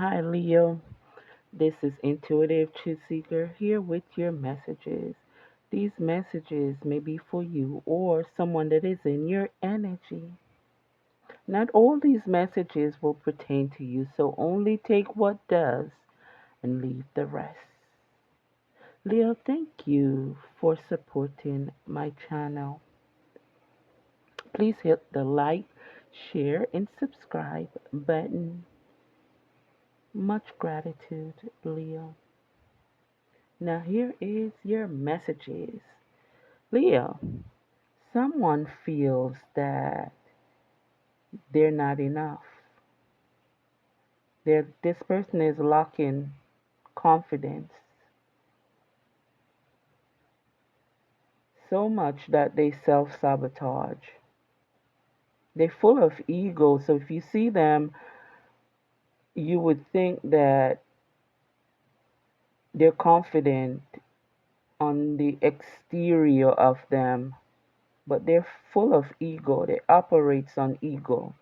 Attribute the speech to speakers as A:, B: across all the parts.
A: Hi, Leo. This is Intuitive Truth Seeker here with your messages. These messages may be for you or someone that is in your energy. Not all these messages will pertain to you, so only take what does and leave the rest. Leo, thank you for supporting my channel. Please hit the like, share, and subscribe button. Much gratitude, Leo. Now, here is your messages. Leo, someone feels that they're not enough. This person is lacking confidence so much that they self sabotage. They're full of ego, so if you see them, you would think that they're confident on the exterior of them, but they're full of ego. They operates on ego.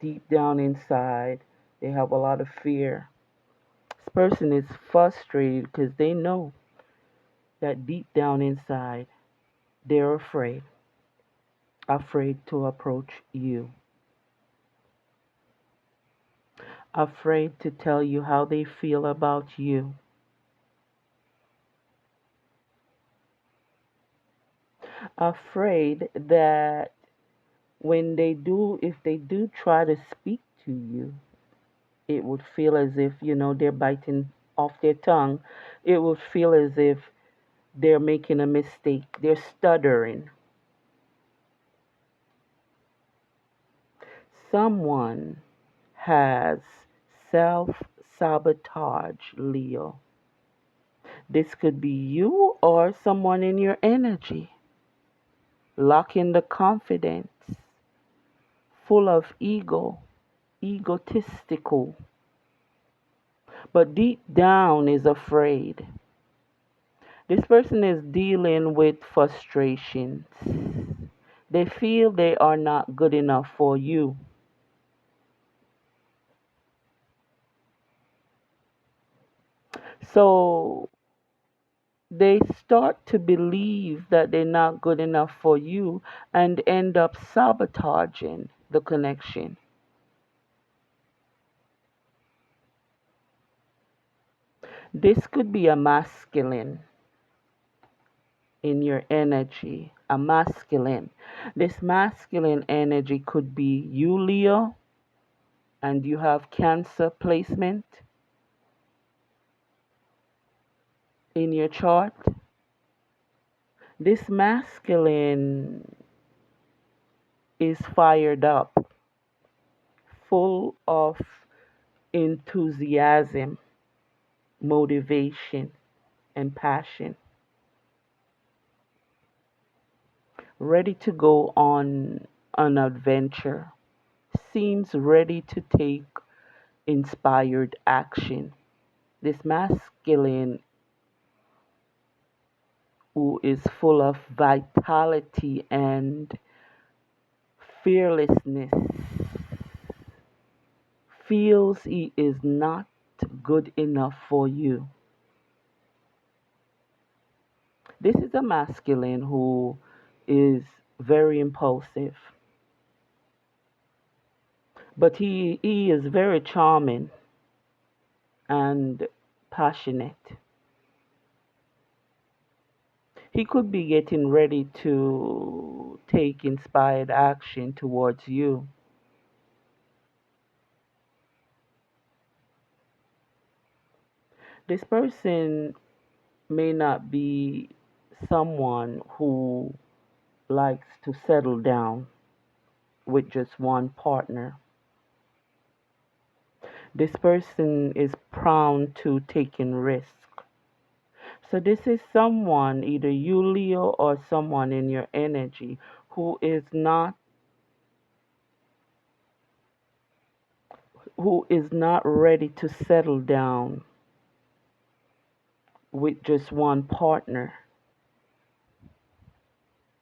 A: Deep down inside, they have a lot of fear. This person is frustrated because they know that deep down inside, they're afraid to approach you, afraid to tell you how they feel about you, afraid that if they do try to speak to you, it would feel as if, they're biting off their tongue. It would feel as if they're making a mistake, they're stuttering. Someone has self sabotage, Leo. This could be you or someone in your energy, lacking the confidence, full of ego, egotistical, but deep down is afraid. This person is dealing with frustrations. They feel they are not good enough for you. So they start to believe that they're not good enough for you and end up sabotaging the connection. This could be a masculine in your energy, a masculine. This masculine energy could be you, Leo, and you have Cancer placement in your chart. This masculine is fired up, full of enthusiasm, motivation, and passion, ready to go on an adventure, seems ready to take inspired action. This masculine who is full of vitality and fearlessness feels he is not good enough for you. This is a masculine who is very impulsive, but he is very charming and passionate. He could be getting ready to take inspired action towards you. This person may not be someone who likes to settle down with just one partner. This person is prone to taking risks. So this is someone, either you, Leo, or someone in your energy who is not ready to settle down with just one partner,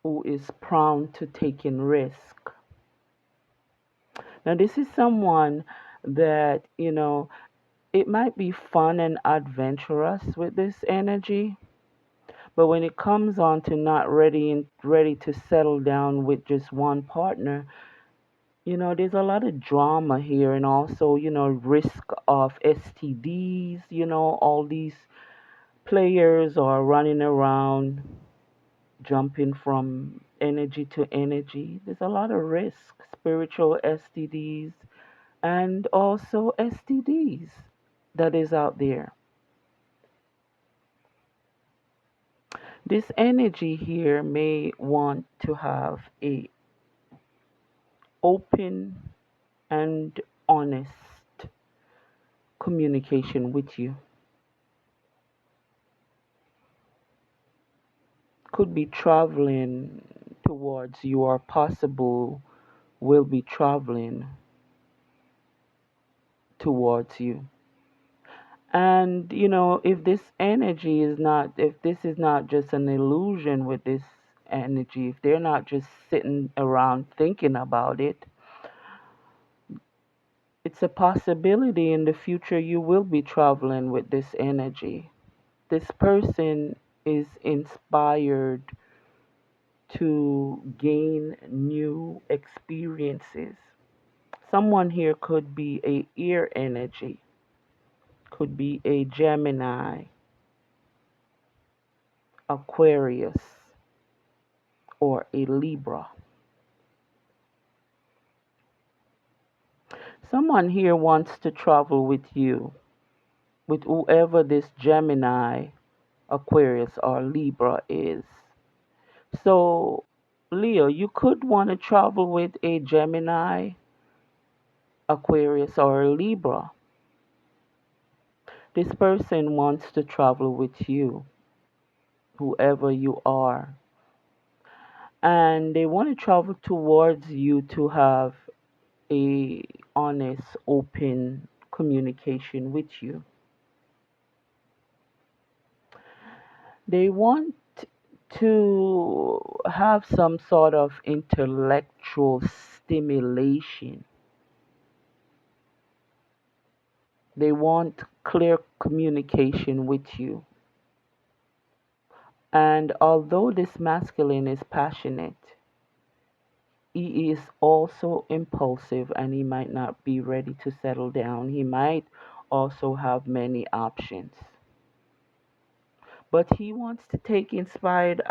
A: who is prone to taking risk. Now this is someone that, it might be fun and adventurous with this energy, but when it comes on to not ready to settle down with just one partner, there's a lot of drama here, and also, risk of STDs. All these players are running around, jumping from energy to energy. There's a lot of risk, spiritual STDs, and also STDs that is out there. This energy here may want to have a open and honest communication with you. Could be traveling towards you, or possible will be traveling towards you. And if this energy is not, if this is not just an illusion with this energy, if they're not just sitting around thinking about it, it's a possibility in the future you will be traveling with this energy. This person is inspired to gain new experiences. Someone here could be a ear energy, could be a Gemini, Aquarius, or a Libra. Someone here wants to travel with you, with whoever this Gemini, Aquarius, or Libra is. So, Leo, you could want to travel with a Gemini, Aquarius, or a Libra. This person wants to travel with you, whoever you are. And they want to travel towards you to have a honest, open communication with you. They want to have some sort of intellectual stimulation. They want clear communication with you. And although this masculine is passionate, he is also impulsive, and he might not be ready to settle down. He might also have many options. But he wants to take inspired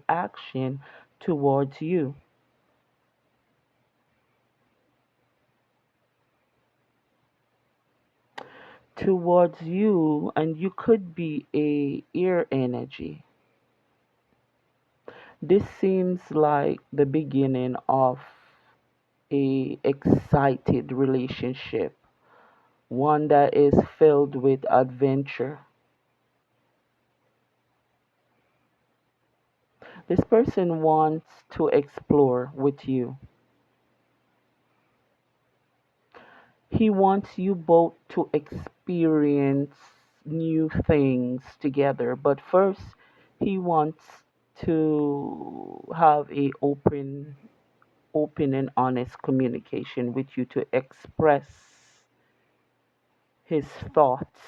A: action towards you. Towards you, and you could be a ear energy. This seems like the beginning of a excited relationship, one that is filled with adventure. This person wants to explore with you. He wants you both to experience new things together, but first he wants to have a open and honest communication with you, to express his thoughts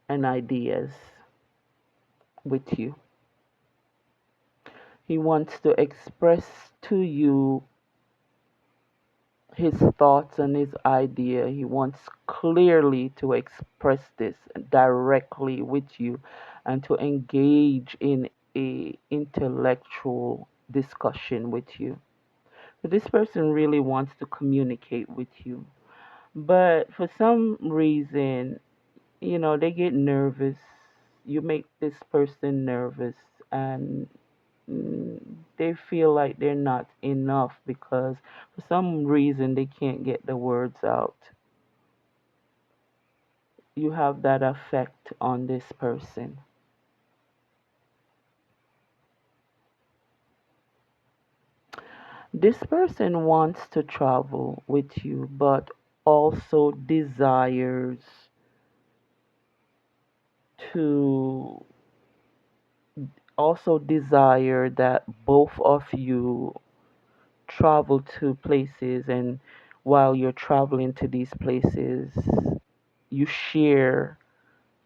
A: and ideas with you. He wants to express to you his thoughts and his idea. He wants clearly to express this directly with you, and to engage in a intellectual discussion with you. So this person really wants to communicate with you. But for some reason, they get nervous. You make this person nervous, and they feel like they're not enough because for some reason they can't get the words out. You have that effect on this person. This person wants to travel with you, but also to desire that both of you travel to places, and while you're traveling to these places, you share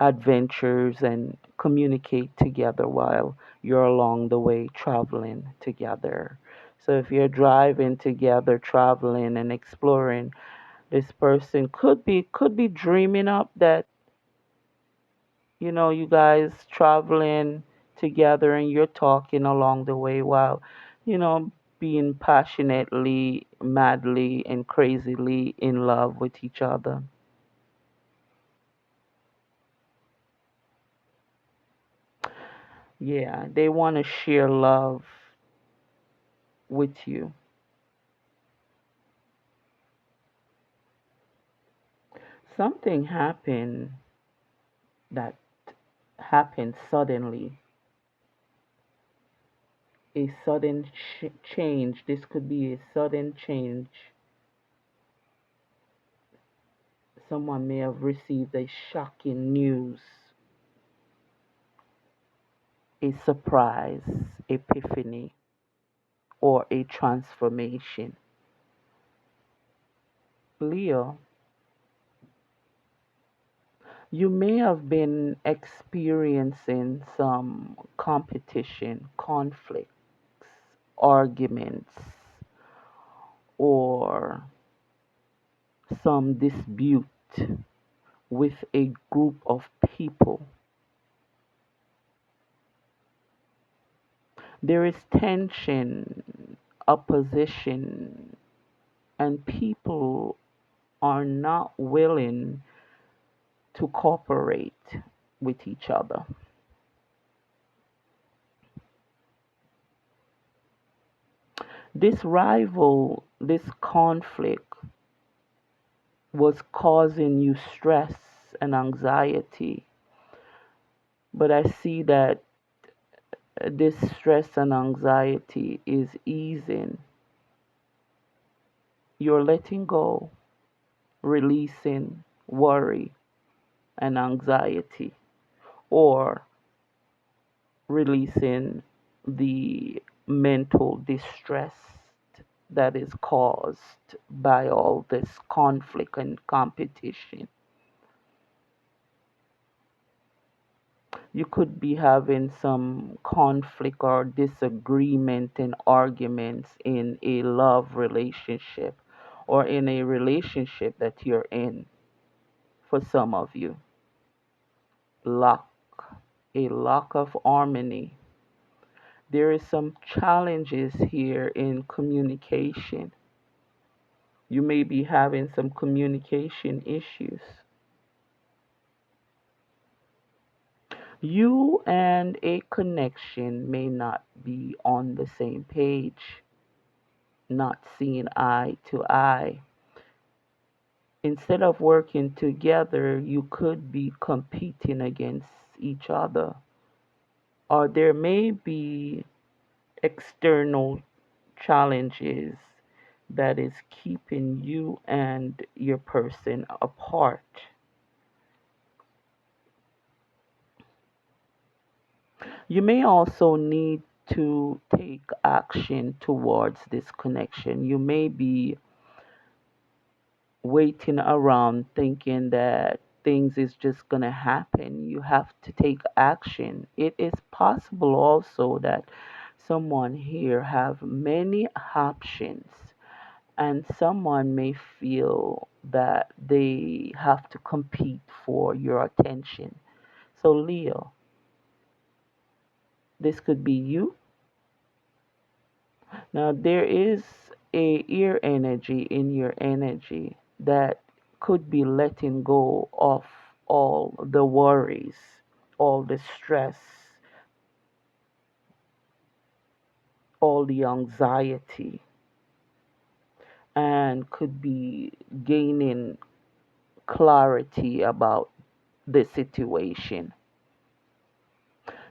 A: adventures and communicate together while you're along the way traveling together. So if you're driving together, traveling and exploring, this person could be dreaming up that, you guys traveling together and you're talking along the way while, you know, being passionately, madly and crazily in love with each other. Yeah, they want to share love with you. Something happened that happened suddenly. A sudden change. This could be a sudden change. Someone may have received a shocking news, a surprise, epiphany, or a transformation. Leo, you may have been experiencing some competition, conflicts, arguments, or some dispute with a group of people. There is tension, opposition, and people are not willing to cooperate with each other. This rival, this conflict was causing you stress and anxiety, but I see that this stress and anxiety is easing. You're letting go, releasing worry and anxiety, or releasing the mental distress that is caused by all this conflict and competition. You could be having some conflict or disagreement and arguments in a love relationship or in a relationship that you're in for some of you. Lack, a lack of harmony. There is some challenges here in communication. You may be having some communication issues. You and a connection may not be on the same page, not seeing eye to eye. Instead of working together, you could be competing against each other. Or there may be external challenges that is keeping you and your person apart. You may also need to take action towards this connection. You may be waiting around thinking that things is just going to happen. You have to take action. It is possible also that someone here have many options, and someone may feel that they have to compete for your attention. So Leo, this could be you. Now there is a ear energy in your energy that could be letting go of all the worries, all the stress, all the anxiety, and could be gaining clarity about the situation.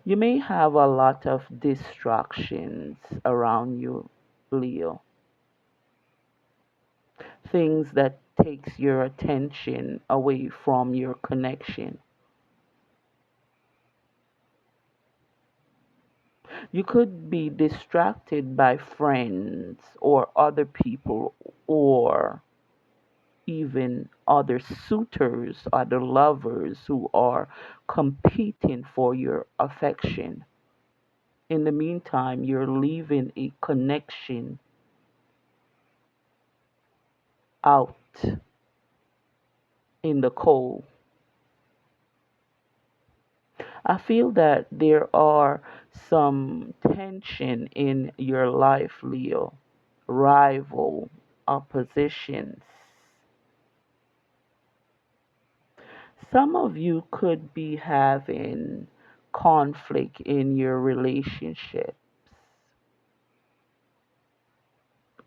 A: You may have a lot of distractions around you, Leo. Things that takes your attention away from your connection. You could be distracted by friends or other people or even other suitors, other lovers who are competing for your affection. In the meantime, you're leaving a connection out in the cold. I feel that there are some tension in your life, Leo. Rival, oppositions. Some of you could be having conflict in your relationships,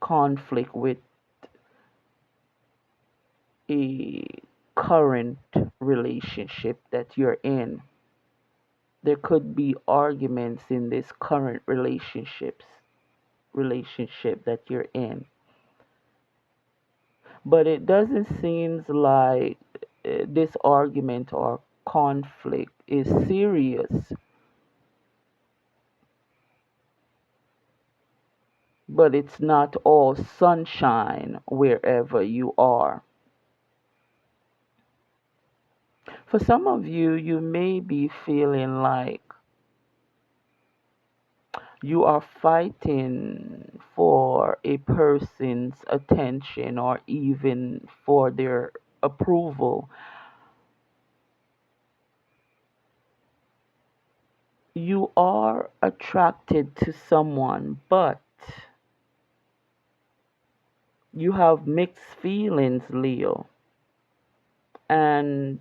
A: conflict with a current relationship that you're in. There could be arguments in this current relationship that you're in. But it doesn't seem like this argument or conflict is serious, but it's not all sunshine wherever you are. For some of you, you may be feeling like you are fighting for a person's attention or even for their approval. You are attracted to someone, but you have mixed feelings, Leo, and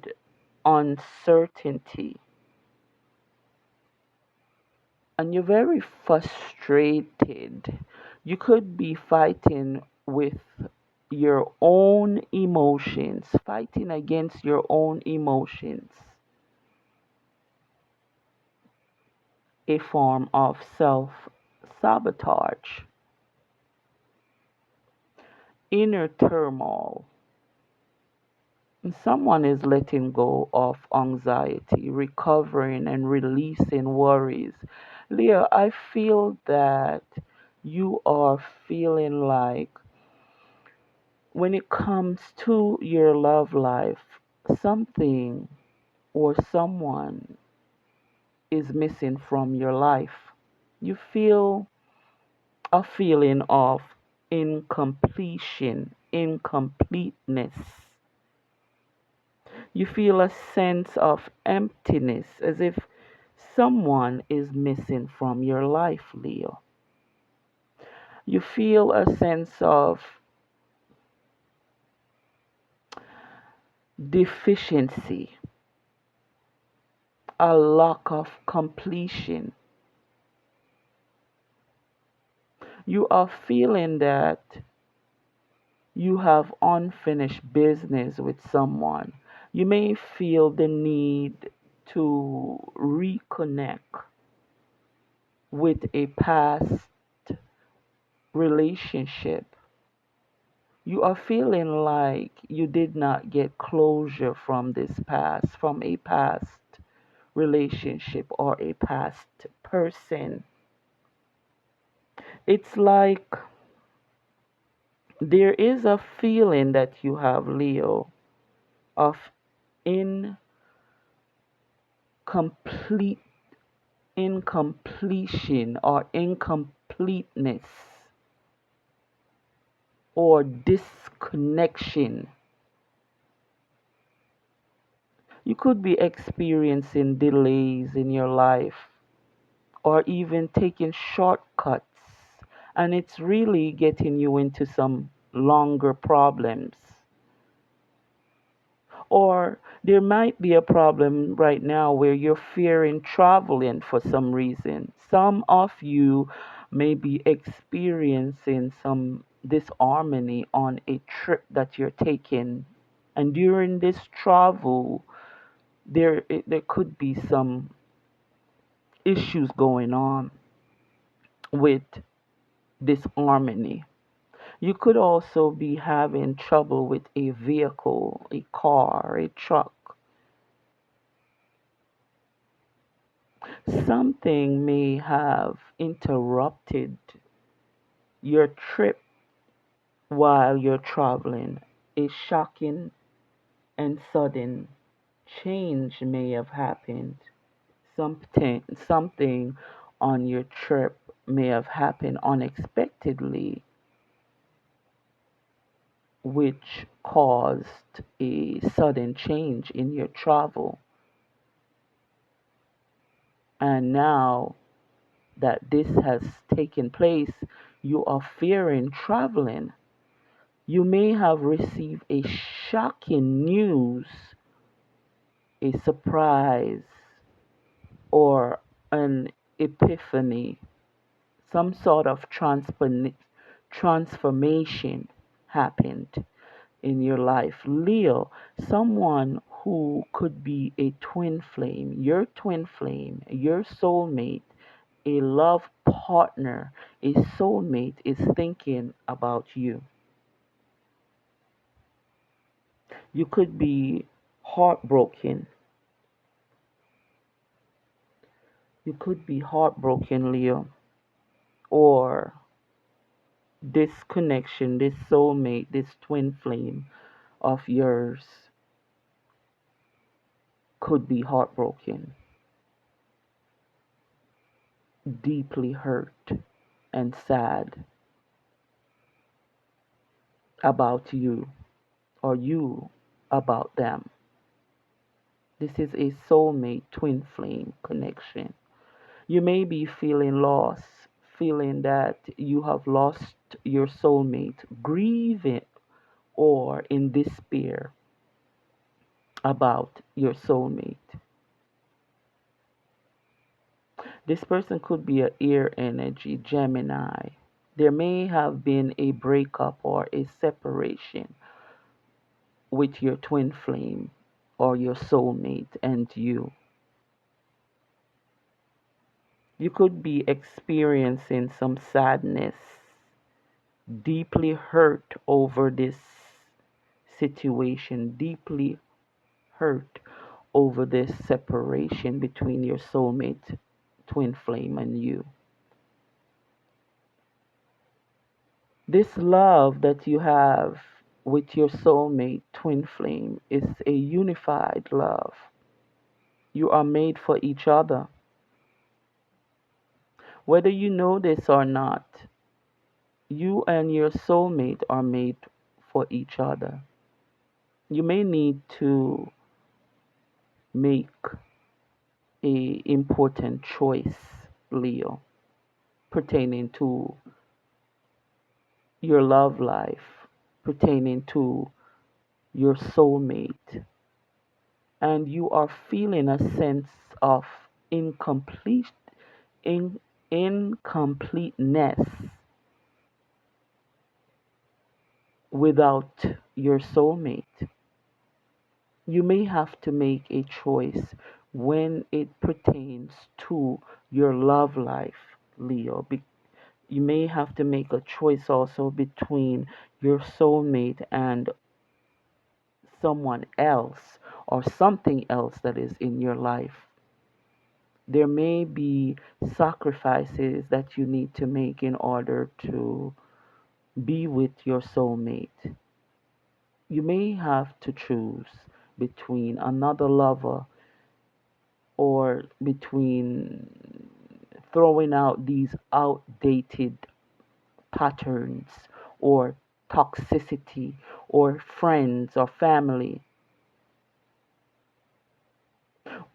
A: uncertainty. And you're very frustrated. You could be fighting with your own emotions, fighting against your own emotions, a form of self sabotage, inner turmoil. And someone is letting go of anxiety, recovering and releasing worries. Leah, I feel that you are feeling like when it comes to your love life, something or someone is missing from your life. You feel a feeling of incompletion, incompleteness. You feel a sense of emptiness as if someone is missing from your life, Leo. You feel a sense of deficiency, a lack of completion. You are feeling that you have unfinished business with someone. You may feel the need to reconnect with a past relationship. You are feeling like you did not get closure from this past, from a past relationship or a past person. It's like there is a feeling that you have, Leo, of incomplete incompletion or incompleteness or disconnection. You could be experiencing delays in your life or even taking shortcuts, and it's really getting you into some longer problems. Or there might be a problem right now where you're fearing traveling for some reason. Some of you may be experiencing some disharmony on a trip that you're taking. And during this travel, there could be some issues going on with disharmony. You could also be having trouble with a vehicle, a car, a truck. Something may have interrupted your trip while you're traveling. A shocking and sudden change may have happened. Something on your trip may have happened unexpectedly, which caused a sudden change in your travel. And now that this has taken place, you are fearing traveling. You may have received a shocking news, a surprise, or an epiphany, some sort of transformation happened in your life. Leo, someone who could be a twin flame, your soulmate, a love partner, a soulmate is thinking about you. You could be heartbroken. You could be heartbroken, Leo, or this connection, this soulmate, this twin flame of yours could be heartbroken, deeply hurt, and sad about you, or you about them. This is a soulmate twin flame connection. You may be feeling lost, feeling that you have lost your soulmate, grieving or in despair about your soulmate. This person could be a air energy, Gemini. There may have been a breakup or a separation with your twin flame or your soulmate and you. You could be experiencing some sadness, deeply hurt over this situation, deeply hurt over this separation between your soulmate, twin flame, and you. This love that you have with your soulmate, twin flame, is a unified love. You are made for each other. Whether you know this or not, you and your soulmate are made for each other. You may need to make a important choice, Leo, pertaining to your love life, pertaining to your soulmate, and you are feeling a sense of incomplete in, incompleteness without your soulmate. You may have to make a choice when it pertains to your love life, Leo. You may have to make a choice also between your soulmate and someone else or something else that is in your life. There may be sacrifices that you need to make in order to be with your soulmate. You may have to choose between another lover or between throwing out these outdated patterns or toxicity or friends or family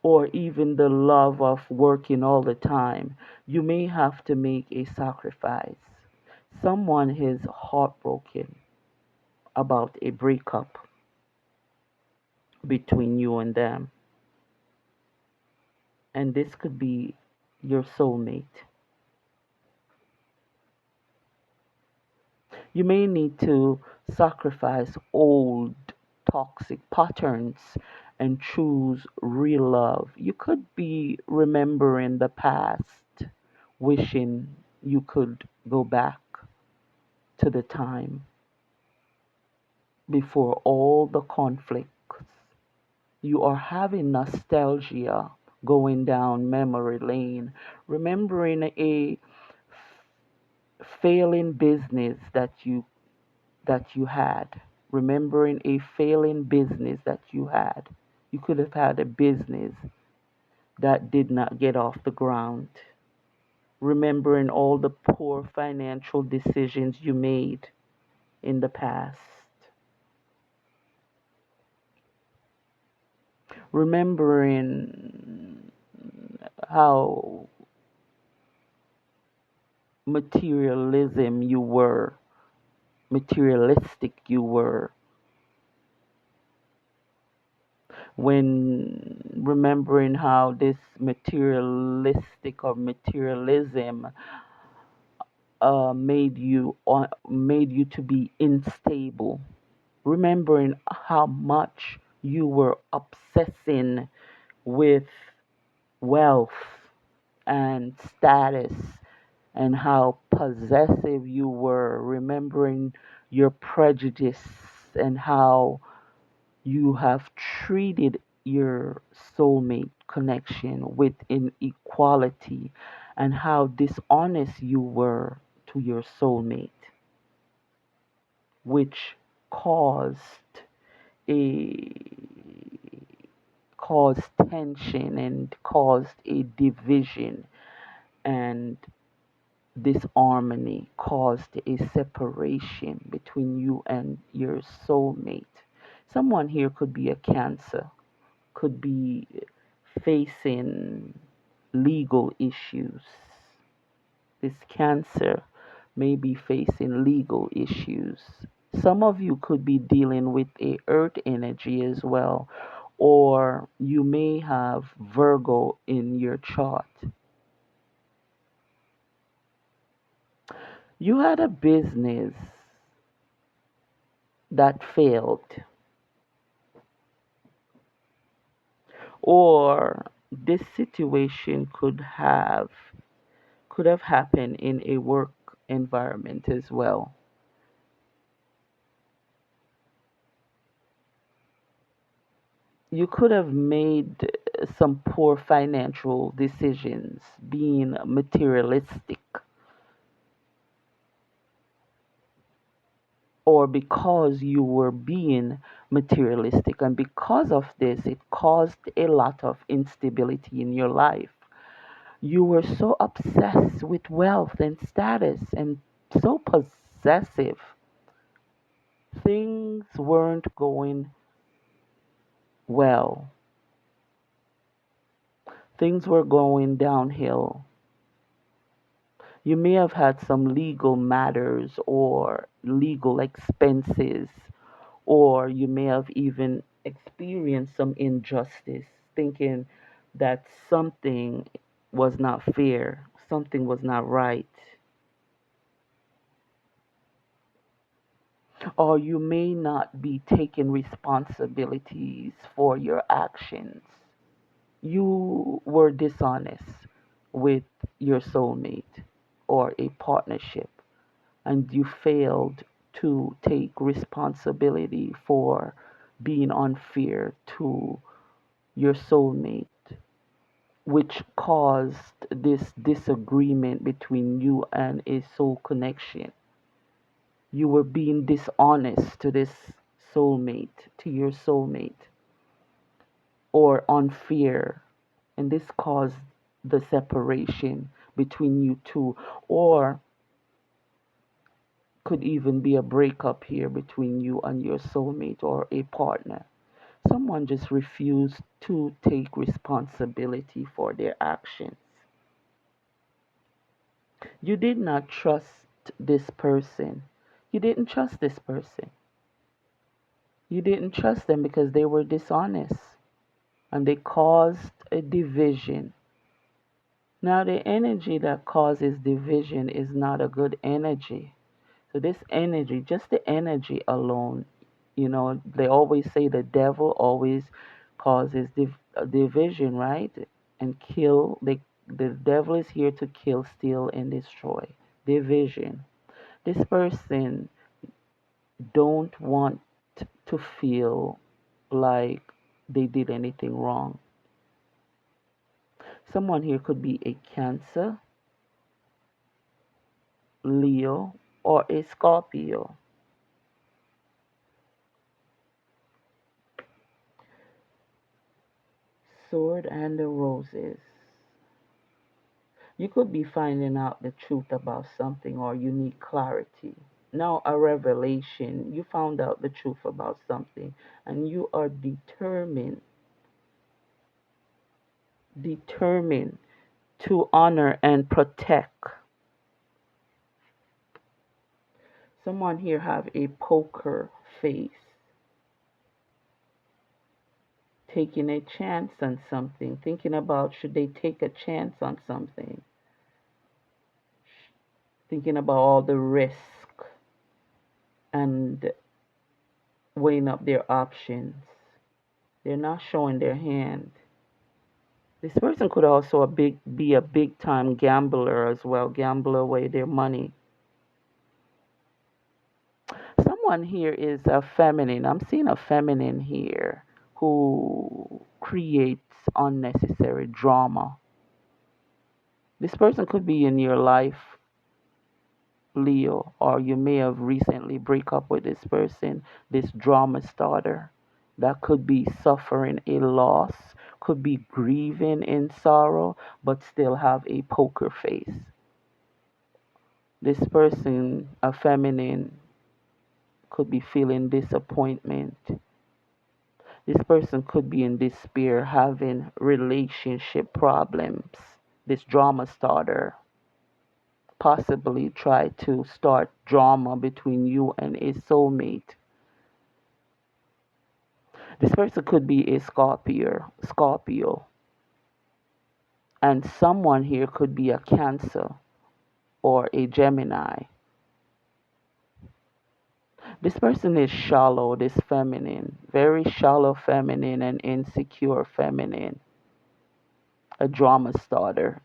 A: or even the love of working all the time. You may have to make a sacrifice. Someone is heartbroken about a breakup between you and them, and this could be your soulmate. You may need to sacrifice old toxic patterns and choose real love. You could be remembering the past, wishing you could go back to the time before all the conflicts. You are having nostalgia, going down memory lane, remembering a failing business that you had, remembering a failing business that you had. You could have had a business that did not get off the ground. Remembering all the poor financial decisions you made in the past. Remembering how materialism you were, materialistic you were, when remembering how this materialistic or materialism made you to be unstable, remembering how much you were obsessing with wealth and status and how possessive you were, remembering your prejudice and how you have treated your soulmate connection with inequality and how dishonest you were to your soulmate, which caused a caused tension and caused a division, and disharmony caused a separation between you and your soulmate. Someone here could be a Cancer, could be facing legal issues. This Cancer may be facing legal issues. Some of you could be dealing with a earth energy as well, or you may have Virgo in your chart. You had a business that failed, or this situation could have happened in a work environment as well. You could have made some poor financial decisions, being materialistic, or because you were being materialistic, and because of this, it caused a lot of instability in your life. You were so obsessed with wealth and status and so possessive. Things weren't going well. Things were going downhill. You may have had some legal matters or legal expenses, or you may have even experienced some injustice, thinking that something was not fair, something was not right. Or you may not be taking responsibilities for your actions. You were dishonest with your soulmate or a partnership, and you failed to take responsibility for being unfair to your soulmate, which caused this disagreement between you and a soul connection. You were being dishonest to this soulmate, to your soulmate, or unfair, and this caused the separation between you two, or could even be a breakup here between you and your soulmate or a partner. Someone just refused to take responsibility for their actions. You did not trust this person. You didn't trust this person. You didn't trust them because they were dishonest and they caused a division. Now, the energy that causes division is not a good energy. So, this energy, just the energy alone, they always say the devil always causes division, right? And kill. The devil is here to kill, steal, and destroy. Division. This person don't want to feel like they did anything wrong. Someone here could be a Cancer, Leo, or a Scorpio. Sword and the Roses. You could be finding out the truth about something or you need clarity. Now, a revelation. You found out the truth about something and you are determined to honor and protect. Someone here have a poker face, taking a chance on something, thinking about should they take a chance on something, thinking about all the risk and weighing up their options. They're not showing their hand. This person could also be a big time gambler as well, gamble away their money. Someone here is a feminine. I'm seeing a feminine here who creates unnecessary drama. This person could be in your life, Leo, or you may have recently break up with this person, this drama starter. That could be suffering a loss, could be grieving in sorrow, but still have a poker face. This person, a feminine, could be feeling disappointment. This person could be in despair, having relationship problems. This drama starter possibly try to start drama between you and a soulmate. This person could be a Scorpio, and someone here could be a Cancer or a Gemini. This person is shallow, this feminine, very shallow feminine and insecure feminine, a drama starter.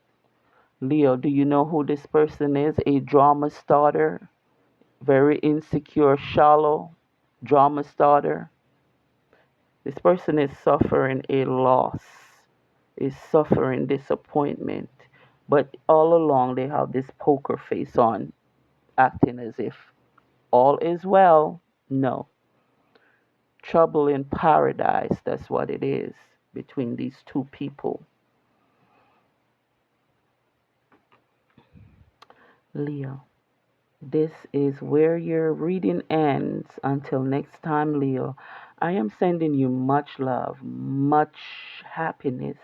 A: Leo, do you know who this person is? A drama starter, very insecure, shallow drama starter. This person is suffering a loss, is suffering disappointment, but all along they have this poker face on, acting as if all is well. No. Trouble in paradise, that's what it is between these two people. Leo. This is where your reading ends. Until next time, Leo, I am sending you much love, much happiness,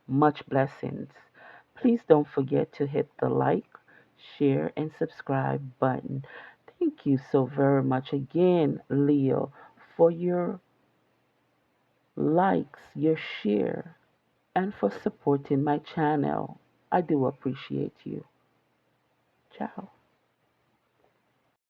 A: much blessings. Please don't forget to hit the like, share, and subscribe button. Thank you so very much again, Leo, for your likes, your share, and for supporting my channel. I do appreciate you. Ciao.